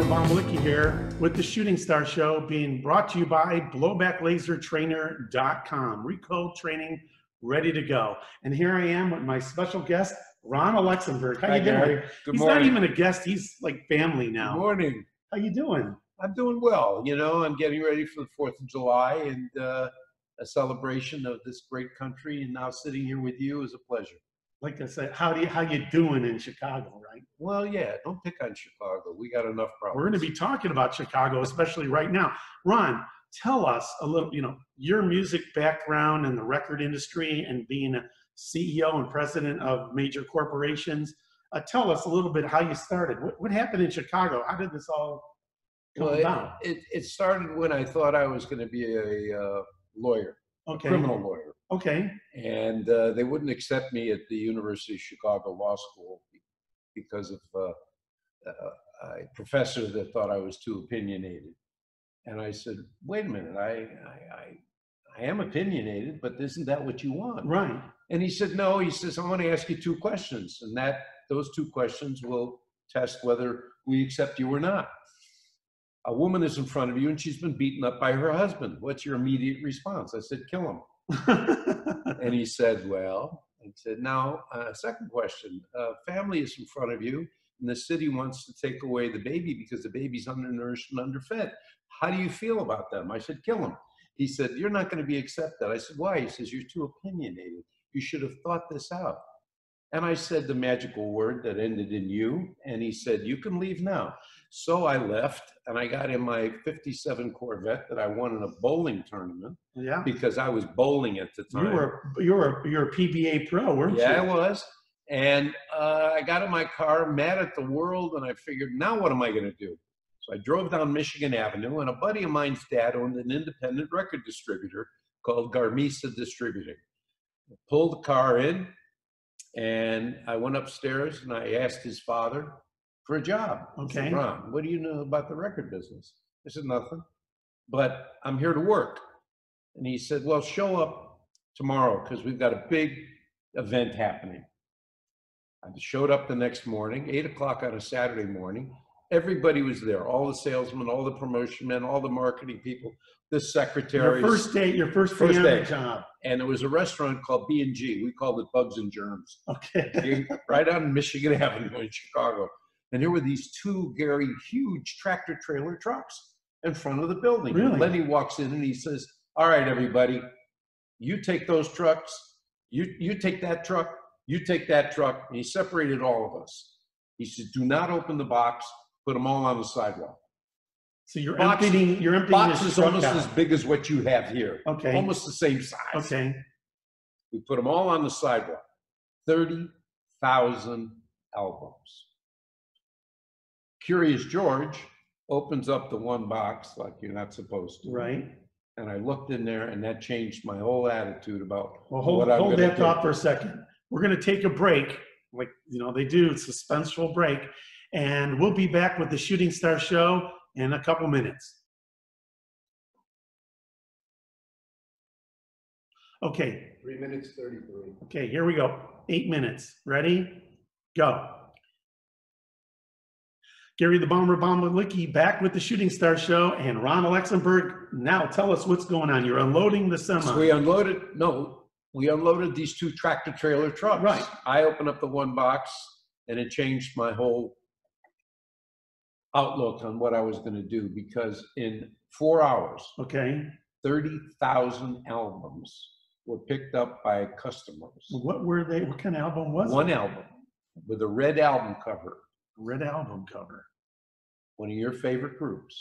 Bombalicki here with the Shooting Star Show, being brought to you by blowbacklasertrainer.com. Recoil training ready to go. And here I am with my special guest, Ron Alexenburg. How you doing? Good He's morning. Not even a guest, he's like family now. Good morning. How you doing? I'm doing well. You know, I'm getting ready for the 4th of July and a celebration of this great country. And now sitting here with you is a pleasure. Like I said, how you doing in Chicago, right? Well, yeah, don't pick on Chicago. We got enough problems. We're going to be talking about Chicago, especially right now. Ron, tell us a little, your music background in the record industry and being a CEO and president of major corporations. Tell us a little bit how you started. What happened in Chicago? How did this all come about? It started when I thought I was going to be a lawyer, a criminal lawyer. Okay. And they wouldn't accept me at the University of Chicago Law School because of a professor that thought I was too opinionated. And I said, wait a minute, I am opinionated, but isn't that what you want? Right. And he said, no, he says, I want to ask you 2 questions. And those 2 questions will test whether we accept you or not. A woman is in front of you and she's been beaten up by her husband. What's your immediate response? I said, kill him. And he said, well, he said, now, second question, family is in front of you and the city wants to take away the baby because the baby's undernourished and underfed. How do you feel about them? I said, kill him. He said, you're not going to be accepted. I said, why? He says, you're too opinionated. You should have thought this out. And I said the magical word that ended in you. And he said, you can leave now. So I left and I got in my 57 Corvette that I won in a bowling tournament. Yeah. Because I was bowling at the time. You were a PBA pro, weren't you? Yeah, I was. And I got in my car, mad at the world, and I figured, now what am I going to do? So I drove down Michigan Avenue, and a buddy of mine's dad owned an independent record distributor called Garmisa Distributing. I pulled the car in, and I went upstairs, and I asked his father for a job. Okay. I said, Ron, what do you know about the record business? I said, nothing, but I'm here to work. And he said, well, show up tomorrow because we've got a big event happening. I showed up the next morning, 8 o'clock on a Saturday morning. Everybody was there, all the salesmen, all the promotion men, all the marketing people, the secretaries. Your first day on the job. And it was a restaurant called B&G. We called it Bugs and Germs. Okay. Right on Michigan Avenue in Chicago. And there were these 2 very huge tractor trailer trucks in front of the building. Really? And Lenny walks in and he says, all right, everybody, you take those trucks, you take that truck, you take that truck. And he separated all of us. He said, do not open the box, put them all on the sidewalk. So you're emptying boxes almost as big as what you have here. Okay. Almost the same size. Okay. We put them all on the sidewalk. 30,000 albums. Curious George opens up the one box like you're not supposed to. Right. And I looked in there and that changed my whole attitude about hold that thought for a second. We're going to take a break, like they do, it's a suspenseful break, and we'll be back with the Shooting Star Show in a couple minutes. Okay. 3 minutes 33. Okay, here we go. 8 minutes. Ready? Go. Gary the Bomber Bombalicki back with the Shooting Star Show, and Ron Alexenburg. Now tell us what's going on. You're unloading the semi. So we unloaded these 2 tractor trailer trucks. Right. I opened up the one box and it changed my whole outlook on what I was going to do, because in 4 hours, 30,000 albums were picked up by customers. What were they? What kind of album was it? One album with a red album cover. Red album cover. One of your favorite groups.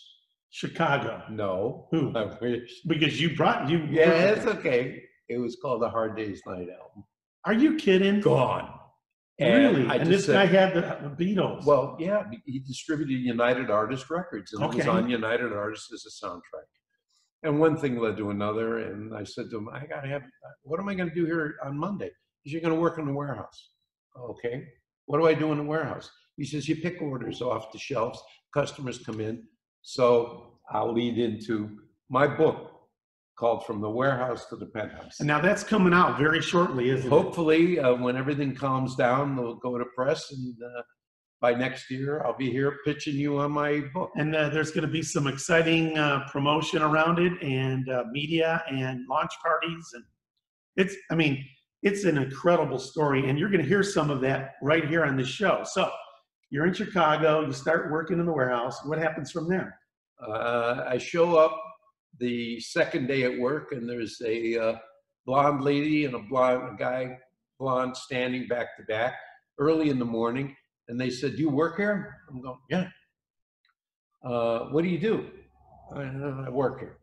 Chicago. No. Who? I wish. Because you brought you. Yeah, it's okay. It was called the Hard Day's Night album. Are you kidding? Gone. Really? And this guy had the Beatles. Well, yeah, he distributed United Artists Records, and it was on United Artists as a soundtrack. And one thing led to another, and I said to him, what am I going to do here on Monday? He said, you're going to work in the warehouse. Okay. What do I do in the warehouse? He says, you pick orders off the shelves, customers come in. So I'll lead into my book called From the Warehouse to the Penthouse. And now that's coming out very shortly, isn't it? Hopefully, when everything calms down, they'll go to press and by next year, I'll be here pitching you on my book. And there's going to be some exciting promotion around it, and media and launch parties. And I mean, it's an incredible story. And you're going to hear some of that right here on this show. So you're in Chicago, you start working in the warehouse. What happens from there? I show up the second day at work, and there's a blonde lady and a guy, blonde, standing back to back early in the morning. And they said, "Do you work here?" I'm going, "Yeah." "What do you do?" I work here.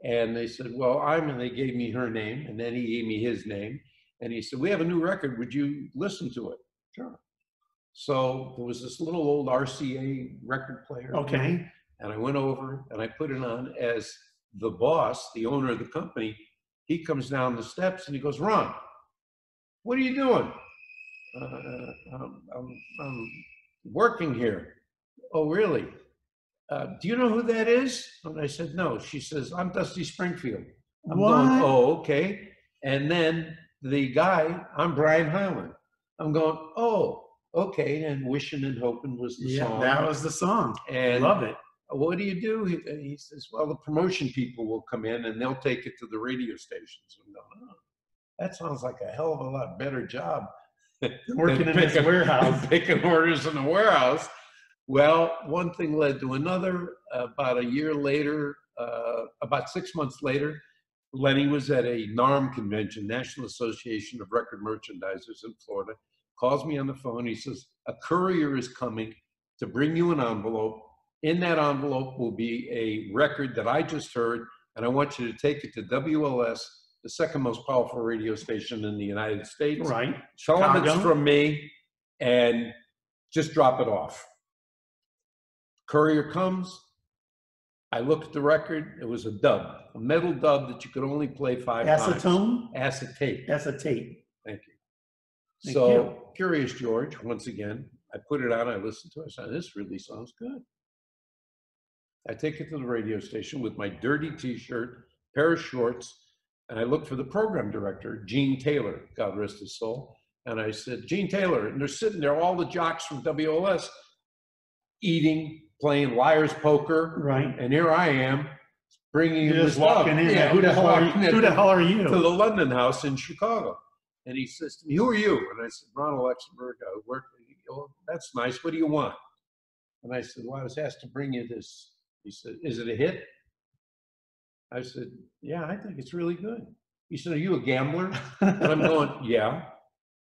And they said, "Well, and they gave me her name, and then he gave me his name. And he said, "We have a new record. Would you listen to it?" "Sure." So there was this little old RCA record player. Okay. And I went over and I put it on. As the boss, the owner of the company, he comes down the steps and he goes, "Ron, what are you doing?" I'm working here." "Oh, really? Do you know who that is?" And I said, "No." She says, "I'm Dusty Springfield." I'm What? going, "Oh, okay." And then the guy, "I'm Brian Hyland." I'm going, "Oh, okay." And Wishing and Hoping was the song. That was the song. And love it. "What do you do?" He says, "Well, the promotion people will come in and they'll take it to the radio stations." I'm going, "Oh, that sounds like a hell of a lot better job Working in this warehouse. picking orders in the warehouse." Well, one thing led to another. About a year later, about 6 months later, Lenny was at a NARM convention, National Association of Record Merchandisers in Florida, calls me on the phone. He says, "A courier is coming to bring you an envelope. In that envelope will be a record that I just heard, and I want you to take it to WLS, the second most powerful radio station in the United States. Right. Tell them Chicago. it's from me, and just drop it off." Courier comes. I look at the record. It was a dub, a metal dub that you could only play 5 times. Acetone? Acetate. Acetate. Thank you. Thank So, you. Curious George, once again, I put it on, I listened to it, I said, "This really sounds good." I take it to the radio station with my dirty t-shirt, pair of shorts, and I look for the program director, Gene Taylor, God rest his soul. And I said, "Gene Taylor," and they're sitting there, all the jocks from WLS, eating, playing liar's poker. Right. And here I am, bringing him You're this just walking stuff. in. Yeah, Who the hell are you? To the London house in Chicago. And he says to me, "Who are you?" And I said, "Ron Alexenburg. I work." "Oh, that's nice. What do you want?" And I said, "Well, I was asked to bring you this." He said, "Is it a hit?" I said, "Yeah, I think it's really good." He said, "Are you a gambler?" And I'm going, "Yeah."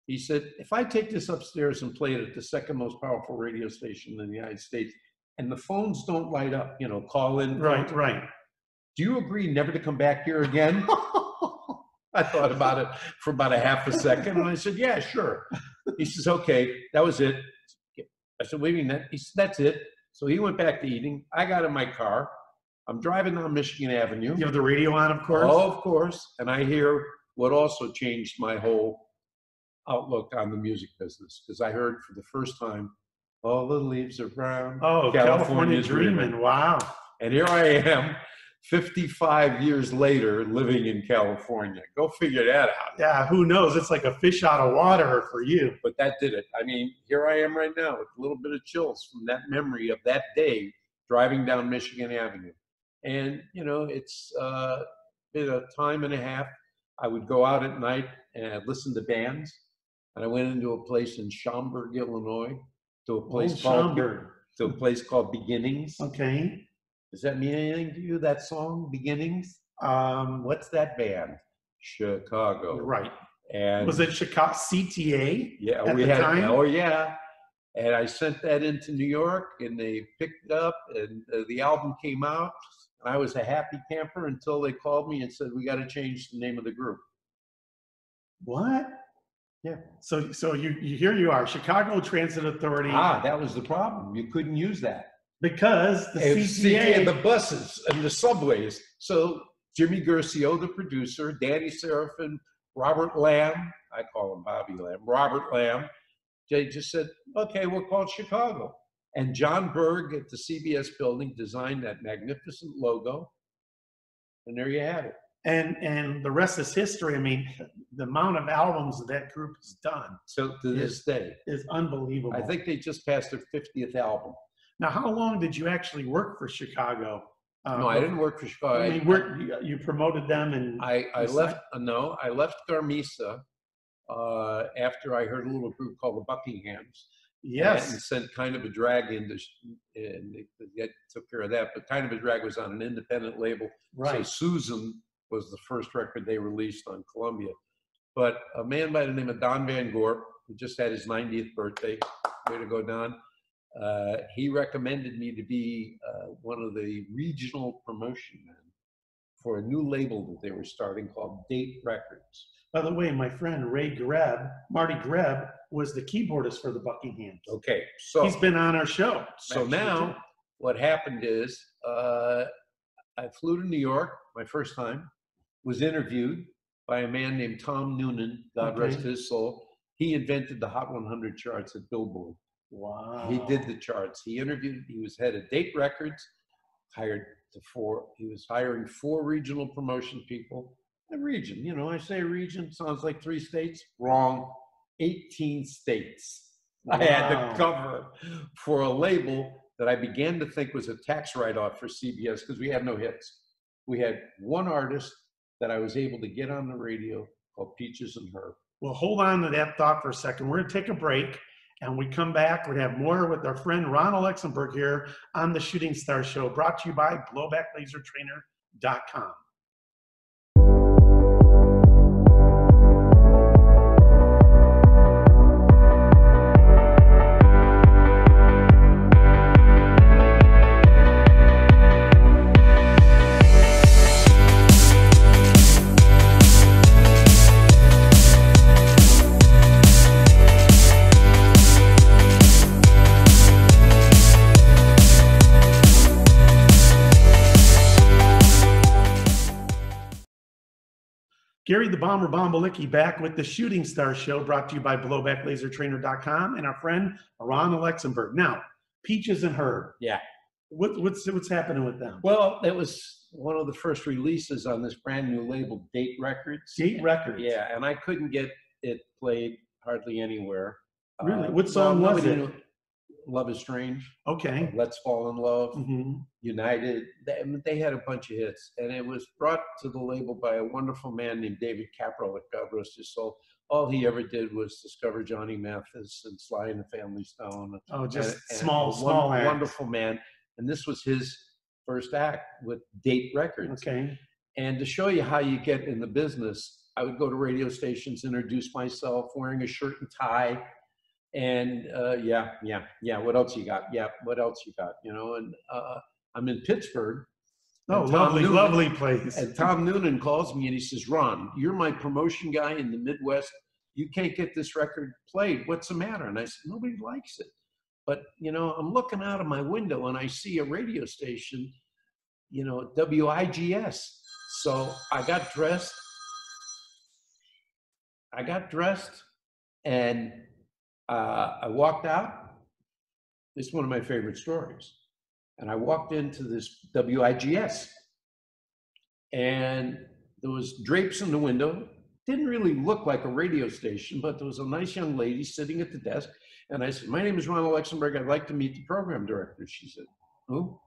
He said, "If I take this upstairs and play it at the second most powerful radio station in the United States, and the phones don't light up, call in. Right, right. Do you agree never to come back here again?" I thought about it for about a half a second, and I said, "Yeah, sure." He says, "Okay, that was it." I said, "What do you mean?" He said, "That's it." So he went back to eating. I got in my car. I'm driving down Michigan Avenue. You have the radio on, of course? Oh, of course. And I hear what also changed my whole outlook on the music business, because I heard for the first time, "All the leaves are brown." Oh, California Dreamin'. Wow. And here I am, 55 years later, living in California. Go figure that out. Yeah, who knows? It's like a fish out of water for you. But that did it. I mean, here I am right now with a little bit of chills from that memory of that day driving down Michigan Avenue. And, it's been a time and a half. I would go out at night and listen to bands. And I went into a place in Schaumburg, Illinois, to a place called Beginnings. Okay. Does that mean anything to you, that song, Beginnings? What's that band? Chicago. Right. And was it Chicago CTA? Yeah, at the time? Oh yeah. And I sent that into New York, and they picked it up, and the album came out. And I was a happy camper until they called me and said, "We got to change the name of the group." What? Yeah. So here you are, Chicago Transit Authority. That was the problem. You couldn't use that. Because the CTA, CTA, the buses and the subways. So Jimmy Guercio, the producer, Danny Serafin, Robert Lamb, I call him Bobby Lamb, Robert Lamb, they just said, "Okay, we'll call it Chicago." And John Berg at the CBS building designed that magnificent logo. And there you had it. And the rest is history. I mean, the amount of albums that group has done So to this day, is unbelievable. I think they just passed their 50th album. Now, how long did you actually work for Chicago? No, I didn't work for Chicago. I mean, you promoted them, and I left. No, I left Garmisa after I heard a little group called the Buckinghams. Yes, and sent Kind of a Drag into, and they took care of that. But Kind of a Drag was on an independent label. right. So Susan was the first record they released on Columbia. But a man by the name of Don Van Gorp, who just had his 90th birthday, way to go, Don. He recommended me to be one of the regional promotion men for a new label that they were starting called Date Records. By the way, my friend Marty Greb, was the keyboardist for the Buckinghams. Okay, so he's been on our show. So now what happened is I flew to New York my first time, was interviewed by a man named Tom Noonan, God rest his soul. He invented the Hot 100 charts at Billboard. Wow. He did the charts. He interviewed, he was head of Date Records, he was hiring 4 regional promotion people. A region, you know, I say region, sounds like 3 states. Wrong. 18 states. Wow. I had to cover for a label that I began to think was a tax write-off for CBS because we had no hits. We had one artist that I was able to get on the radio called Peaches and Herb. Well, hold on to that thought for a second. We're going to take a break, and we come back. We're going to have more with our friend Ron Alexenburg here on the Shooting Star Show, brought to you by BlowbackLaserTrainer.com. Gary the Bomber Bombalicki back with the Shooting Star Show, brought to you by BlowbackLaserTrainer.com and our friend Ron Alexenburg. Now, Peaches and Herb. Yeah. What's happening with them? Well, it was one of the first releases on this brand new label, Date Records. Date Records. Yeah, and I couldn't get it played hardly anywhere. Really? What song was it? Love is Strange. Okay. Let's Fall in Love. Mm-hmm. United. They had a bunch of hits, and it was brought to the label by a wonderful man named David Caprell, God rest his soul. All he ever did was discover Johnny Mathis and Sly and the Family Stone. Oh, just and small act. Wonderful man. And this was his first act with Date Records. Okay. And to show you how you get in the business, I would go to radio stations, introduce myself, wearing a shirt and tie. And yeah, what else you got? Yeah, what else you got? You know, and I'm in Pittsburgh. Oh, lovely place. And Tom Noonan calls me and he says, Ron, you're my promotion guy in the Midwest. You can't get this record played. What's the matter? And I said, nobody likes it. But, you know, I'm looking out of my window and I see a radio station, you know, WIGS. So I got dressed and I walked out. This is one of my favorite stories. And I walked into this WIGS and there was drapes in the window. Didn't really look like a radio station, but there was a nice young lady sitting at the desk. And I said, my name is Ron Alexenburg. I'd like to meet the program director. She said, who?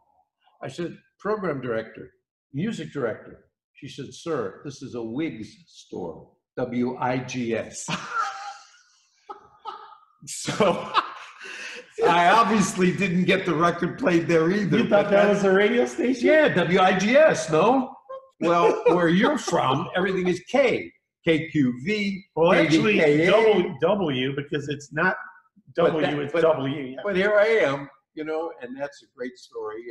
I said, program director, music director. She said, sir, this is a wigs store, WIGS. So I obviously didn't get the record played there either. You thought that was a radio station? Yeah, WIGS, no? Well, where you're from, everything is K, KQV. Well, actually, KDKA. W, because it's not W, it's W. Yeah. But here I am, you know, and that's a great story.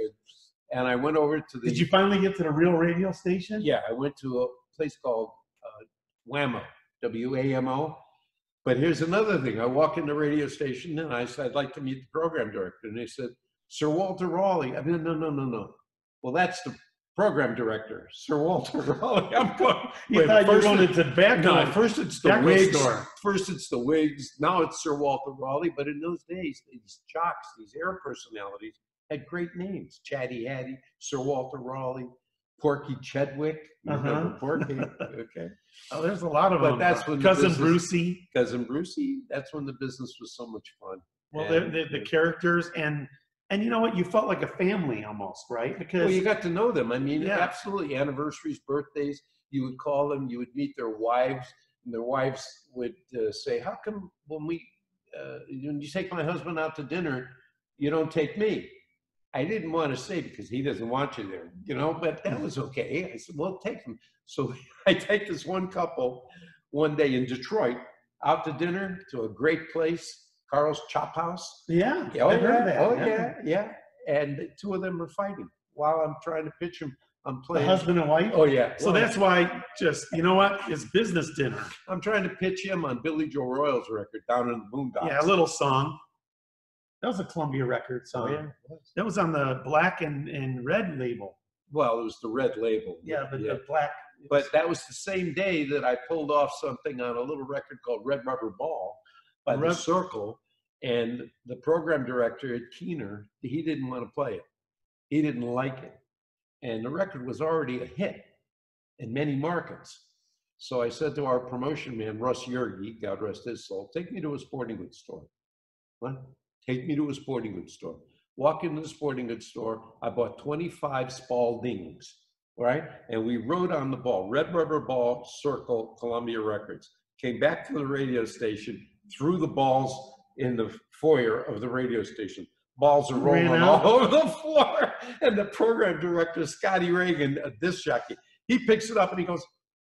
And I went over to the... Did you finally get to the real radio station? Yeah, I went to a place called WAMO, WAMO. But here's another thing. I walk in the radio station and I said, I'd like to meet the program director. And they said, Sir Walter Raleigh. I mean, no. Well, that's the program director, Sir Walter Raleigh. I'm going. You thought you wanted to back No, first it's the wigs. Store. First it's the wigs. Now it's Sir Walter Raleigh. But in those days, these jocks, these air personalities, had great names. Chatty Hattie, Sir Walter Raleigh. Porky Chedwick. You remember Porky? Okay. Oh, there's a lot of But them. that's when Cousin business, Brucey. Cousin Brucey. That's when the business was so much fun. Well, the characters and you know what? You felt like a family almost, right? Because well, you got to know them. I mean, yeah. absolutely. Anniversaries, birthdays. You would call them. You would meet their wives, and their wives would say, "How come when you take my husband out to dinner, you don't take me?" I didn't want to say because he doesn't want you there, you know, but that was okay. I said, well, take him. So I take this one couple one day in Detroit out to dinner to a great place, Carl's Chop House. Yeah. Oh, I heard that. Oh, yeah. And the two of them are fighting while I'm trying to pitch them. I'm playing. The husband and wife? Oh, yeah. So that's why you know what? It's business dinner. I'm trying to pitch him on Billy Joe Royal's record, Down in the Boondocks. Yeah, a little song. That was a Columbia record song. Oh, yeah. That was on the black and red label. Well, it was the red label. Yeah, but the black. But that was the same day that I pulled off something on a little record called Red Rubber Ball by The Circle. And the program director at Keener, he didn't want to play it. He didn't like it. And the record was already a hit in many markets. So I said to our promotion man, Russ Yergi, God rest his soul, take me to a sporting goods store. What? Take me to a sporting goods store. Walk into the sporting goods store. I bought 25 Spaldings, right? And we wrote on the ball, Red Rubber Ball, Circle, Columbia Records. Came back to the radio station, threw the balls in the foyer of the radio station. Balls are rolling all over the floor. And the program director, Scotty Reagan, a disc jockey, he picks it up and he goes,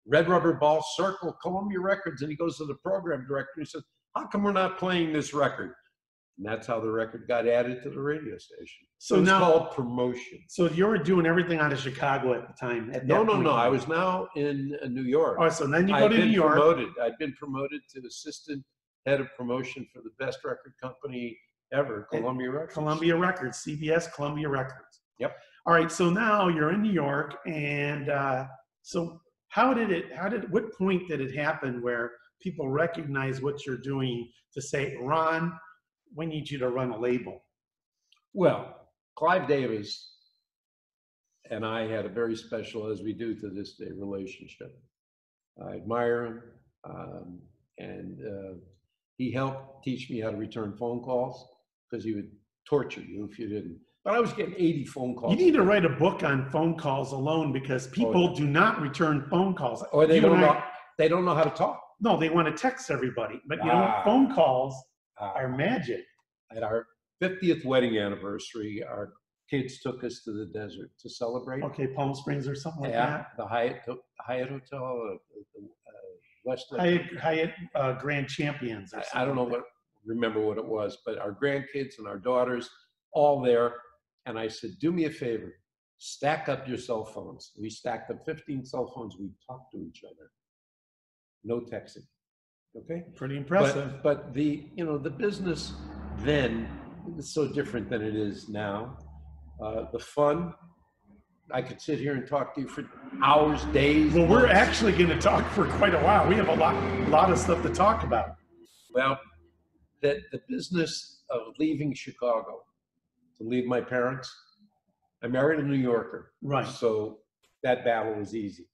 Red Rubber Ball, Circle, Columbia Records. And he goes to the program director and he says, how come we're not playing this record? And that's how the record got added to the radio station. So it's called promotion. So you were doing everything out of Chicago at the time? No. I was now in New York. Oh, so then you go to New York. I'd been promoted to assistant head of promotion for the best record company ever, Columbia Records. Columbia Records, CBS, Columbia Records. Yep. All right, so now you're in New York, and so what point did it happen where people recognize what you're doing to say, Ron, we need you to run a label? Well, Clive Davis and I had a very special, as we do to this day, relationship. I admire him, and he helped teach me how to return phone calls because he would torture you if you didn't. But I was getting 80 phone calls. You need to write a book on phone calls alone because people do not return phone calls. Or they don't know how to talk. No, they want to text everybody. But you know, phone calls are magic. At our 50th wedding anniversary, our kids took us to the desert to celebrate. Okay, Palm Springs or something like that. The Hyatt Hotel, West Hyatt Grand Champions. Or I don't know remember what it was, but our grandkids and our daughters all there. And I said, do me a favor, stack up your cell phones. We stacked up 15 cell phones. We talked to each other. No texting. Okay. Pretty impressive. But the business then is so different than it is now. The fun, I could sit here and talk to you for hours, days. Well, we're actually going to talk for quite a while. We have a lot of stuff to talk about. Well, the business of leaving Chicago, to leave my parents. I married a New Yorker. Right. So that battle was easy,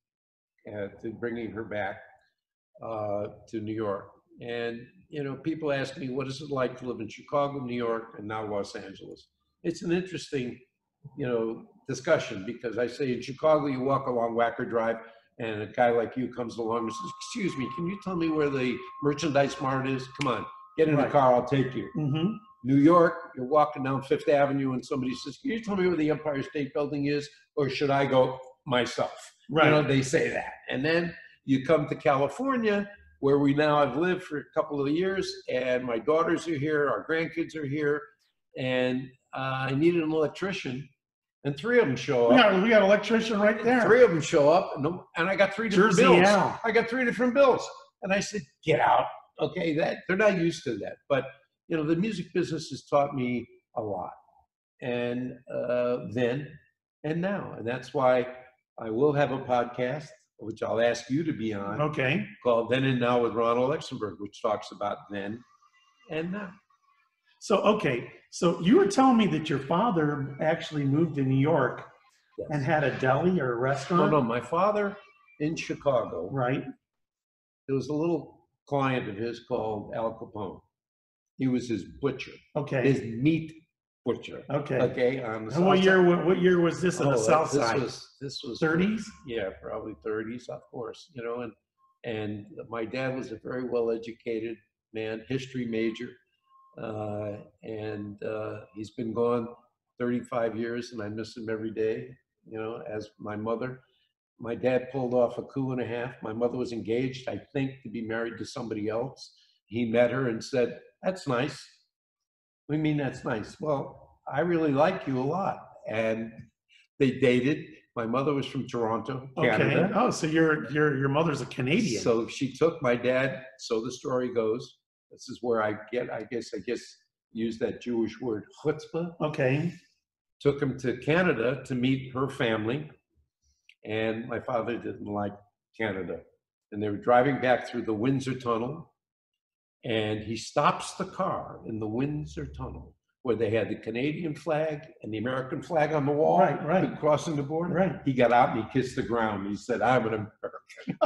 to bringing her back to New York. And, people ask me, what is it like to live in Chicago, New York, and now Los Angeles? It's an interesting, discussion, because I say in Chicago, you walk along Wacker Drive and a guy like you comes along and says, excuse me, can you tell me where the merchandise mart is? Come on, get in the car, I'll take you. Mm-hmm. New York, you're walking down Fifth Avenue and somebody says, can you tell me where the Empire State Building is, or should I go myself? Right. They say that. And then you come to California, where we now have lived for a couple of years, and my daughters are here, our grandkids are here, and I needed an electrician, and 3 of them show up. We got an electrician right there. 3 of them show up, and I got 3 different bills. Al. I got 3 different bills. And I said, get out. Okay, they're not used to that. But the music business has taught me a lot, and then and now, and that's why I will have a podcast, which I'll ask you to be on. Okay. Called Then and Now with Ron Alexenburg, which talks about then and now. So you were telling me that your father actually moved to New York Yes. And had a deli or a No, restaurant? no, my father in Chicago, Right. there was a little client of his called Al Capone. He was his butcher, Okay. his meat butcher. Okay. Okay, on the And south what year? side. What year was this on the south this side? this was 30s? Yeah, probably 30s, of course. You know, and my dad was a very well-educated man, history major, and he's been gone 35 years, and I miss him every day. You know, as my mother. My dad pulled off a coup and a half. My mother was engaged, I think, to be married to somebody else. He met her and said, "That's nice." We mean that's nice. Well, I really like you a lot. And they dated. My mother was from Toronto, Canada. Okay. Oh, so your mother's a Canadian. So she took my dad, so the story goes. This is where I guess, use that Jewish word, chutzpah. Okay. Took him to Canada to meet her family. And my father didn't like Canada. And they were driving back through the Windsor Tunnel. And he stops the car in the Windsor Tunnel where they had the Canadian flag and the American flag on the wall, Right. crossing the border. Right. He got out and he kissed the ground. He said, "I'm an American."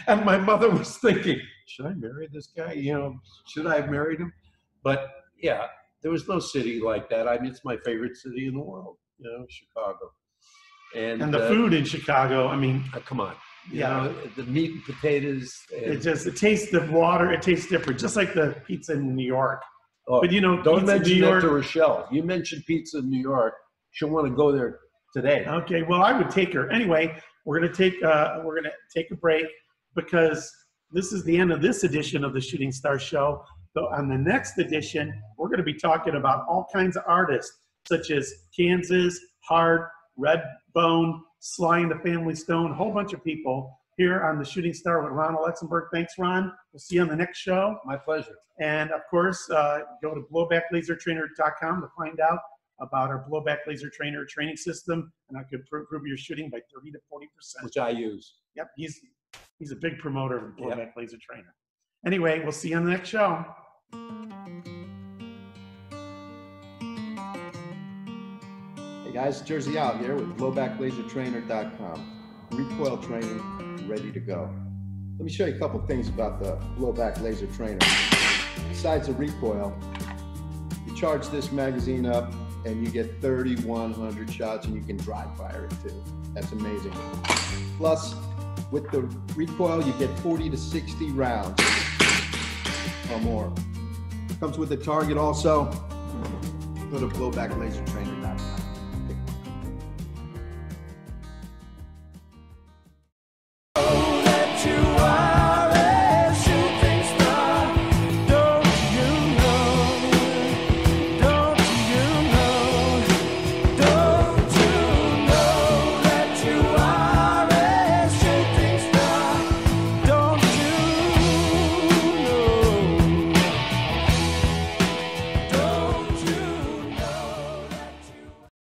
And my mother was thinking, should I marry this guy? You know, should I have married him? But yeah, there was no city like that. I mean, it's my favorite city in the world, you know, Chicago. And the food in Chicago, I mean, come on. You yeah, know, the meat and potatoes. it tastes the water. It tastes different, just like the pizza in New York. Oh, but you know, don't pizza in mention New that York, to Rochelle. You mentioned pizza in New York. She'll want to go there today. Okay, well, I would take her anyway. We're gonna take a break because this is the end of this edition of the Shooting Star Show. So on the next edition, we're going to be talking about all kinds of artists, such as Kansas, Hart, Redbone, Sly and the Family Stone, a whole bunch of people here on the Shooting Star with Ron Alexenburg. Thanks, Ron. We'll see you on the next show. My pleasure. And of course, go to blowbacklasertrainer.com to find out about our blowback laser trainer training system, and I could improve your shooting by 30 to 40%. Which I use. Yep, he's a big promoter of blowback laser trainer. Anyway, we'll see you on the next show. Hey guys, Jersey Al here with blowbacklasertrainer.com. Recoil training ready to go. Let me show you a couple things about the blowback laser trainer. Besides the recoil, you charge this magazine up and you get 3,100 shots, and you can dry fire it too. That's amazing. Plus, with the recoil, you get 40 to 60 rounds or more. Comes with a target also. Go to blowbacklasertrainer.com.